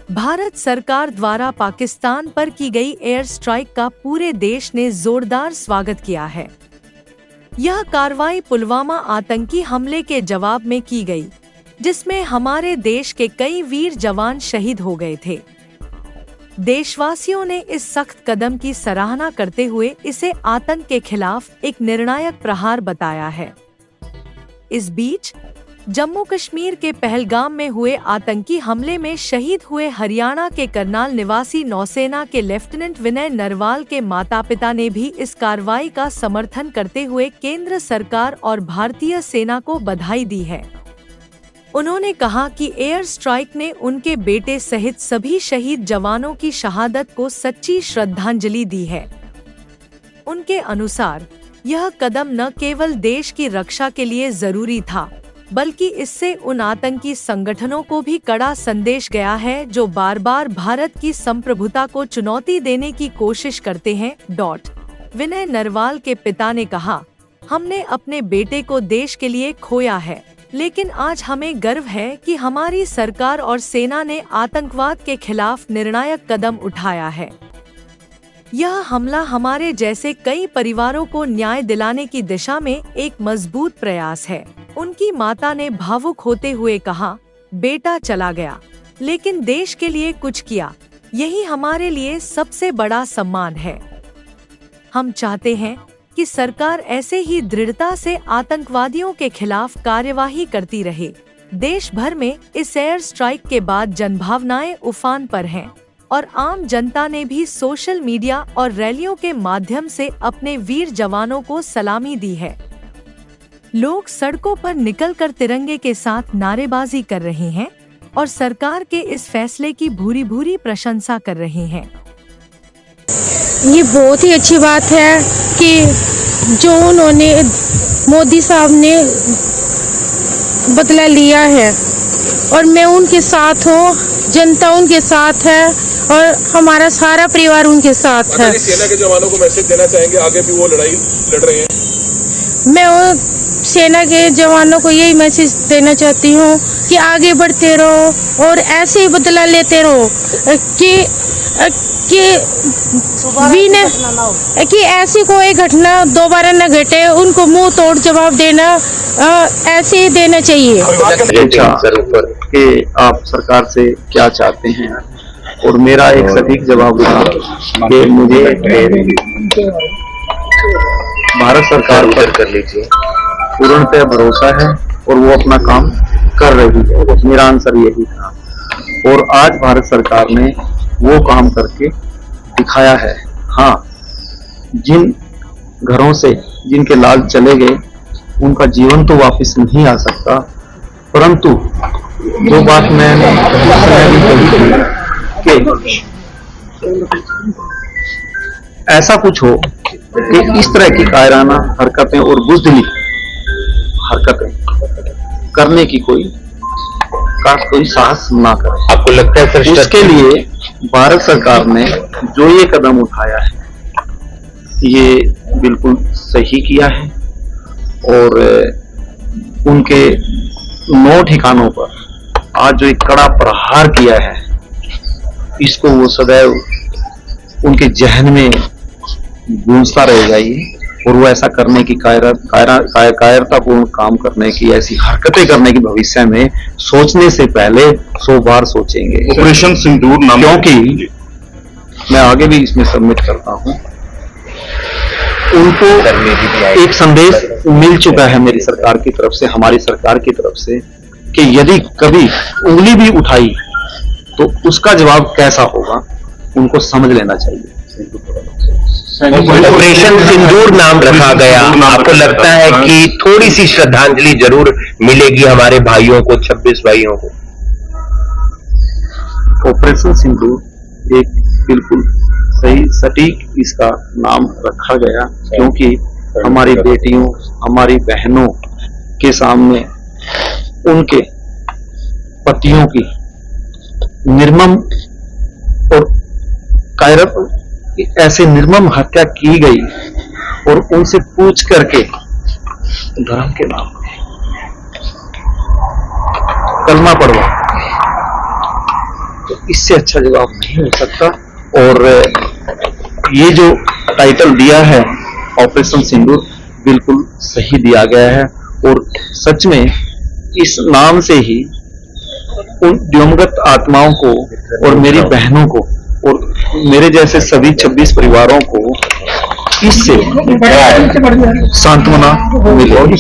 भारत सरकार द्वारा पाकिस्तान पर की गई एयर स्ट्राइक का पूरे देश ने जोरदार स्वागत किया है। यह कार्रवाई पुलवामा आतंकी हमले के जवाब में की गई, जिसमें हमारे देश के कई वीर जवान शहीद हो गए थे। देशवासियों ने इस सख्त कदम की सराहना करते हुए इसे आतंक के खिलाफ एक निर्णायक प्रहार बताया है। इस बीच जम्मू कश्मीर के पहलगाम में हुए आतंकी हमले में शहीद हुए हरियाणा के करनाल निवासी नौसेना के लेफ्टिनेंट विनय नरवाल के माता-पिता ने भी इस कार्रवाई का समर्थन करते हुए केंद्र सरकार और भारतीय सेना को बधाई दी है। उन्होंने कहा कि एयर स्ट्राइक ने उनके बेटे सहित सभी शहीद जवानों की शहादत को सच्ची श्रद्धांजलि दी है। उनके अनुसार यह कदम न केवल देश की रक्षा के लिए जरूरी था, बल्कि इससे उन आतंकी संगठनों को भी कड़ा संदेश गया है जो बार बार भारत की संप्रभुता को चुनौती देने की कोशिश करते हैं। विनय नरवाल के पिता ने कहा, हमने अपने बेटे को देश के लिए खोया है, लेकिन आज हमें गर्व है कि हमारी सरकार और सेना ने आतंकवाद के खिलाफ निर्णायक कदम उठाया है। यह हमला हमारे जैसे कई परिवारों को न्याय दिलाने की दिशा में एक मजबूत प्रयास है। उनकी माता ने भावुक होते हुए कहा, बेटा चला गया, लेकिन देश के लिए कुछ किया, यही हमारे लिए सबसे बड़ा सम्मान है। हम चाहते हैं कि सरकार ऐसे ही दृढ़ता से आतंकवादियों के खिलाफ कार्यवाही करती रहे। देश भर में इस एयर स्ट्राइक के बाद जनभावनाएं उफान पर हैं और आम जनता ने भी सोशल मीडिया और रैलियों के माध्यम से अपने वीर जवानों को सलामी दी है। लोग सड़कों पर निकलकर तिरंगे के साथ नारेबाजी कर रहे हैं और सरकार के इस फैसले की भूरी भूरी प्रशंसा कर रहे हैं। ये बहुत ही अच्छी बात है कि जो उन्होंने मोदी साहब ने बदला लिया है और मैं उनके साथ हूँ, जनता उनके साथ है और हमारा सारा परिवार उनके साथ है। सेना के जवानों को मैसेज देना चाहेंगे, आगे भी वो लड़ाई लड़ रहे हैं। मैं सेना के जवानों को यही मैसेज देना चाहती हूँ कि आगे बढ़ते रहो और ऐसे ही बदला लेते रहो कि ऐसी कोई घटना दोबारा न घटे। उनको मुंह तोड़ जवाब देना ऐसे ही देना चाहिए। कि आप सरकार से क्या चाहते हैं, और मेरा एक सटीक जवाब था कि मुझे भारत सरकार पर कर लीजिए पूर्णतः भरोसा है और वो अपना काम कर रही है। मेरा आंसर यही था और आज भारत सरकार ने वो काम करके दिखाया है। हाँ, जिन घरों से जिनके लाल चले गए उनका जीवन तो वापस नहीं आ सकता, परंतु जो बात मैंने उस समय भी कही थी कि ऐसा कुछ हो कि इस तरह की कायराना हरकतें और बुज़दिली हरकतें करने की कोई साहस ना करे। आपको लगता है सर, उसके लिए भारत सरकार ने जो ये कदम उठाया है ये बिल्कुल सही किया है और उनके 9 ठिकानों पर आज जो एक कड़ा प्रहार किया है, इसको वो सदैव उनके जहन में गूंजता रहेगा ये, और वो ऐसा करने की कायरतापूर्ण काम करने की, ऐसी हरकतें करने की भविष्य में सोचने से पहले 100 बार सोचेंगे। ऑपरेशन सिंदूर नाम, क्योंकि मैं आगे भी इसमें सबमिट करता हूं, उनको एक संदेश मिल चुका है मेरी सरकार की तरफ से, हमारी सरकार की तरफ से, कि यदि कभी उंगली भी उठाई तो उसका जवाब कैसा होगा उनको समझ लेना चाहिए। ऑपरेशन सिंदूर नाम रखा गया। आपको लगता है कि थोड़ी सी श्रद्धांजलि जरूर मिलेगी हमारे भाइयों को, 26 भाइयों को? ऑपरेशन सिंदूर एक बिल्कुल सही सटीक इसका नाम रखा गया, क्योंकि हमारी बेटियों, हमारी बहनों के सामने उनके पतियों की निर्मम और कायरत ऐसे निर्मम हत्या की गई और उनसे पूछ करके धर्म के नाम पे कलमा पढ़वा इससे अच्छा जवाब नहीं हो सकता। और ये जो टाइटल दिया है ऑपरेशन सिंदूर बिल्कुल सही दिया गया है। और सच में इस नाम से ही उन दिवंगत आत्माओं को और मेरी बहनों को और मेरे जैसे सभी 26 परिवारों को इससे सांत्वना मिलेगी।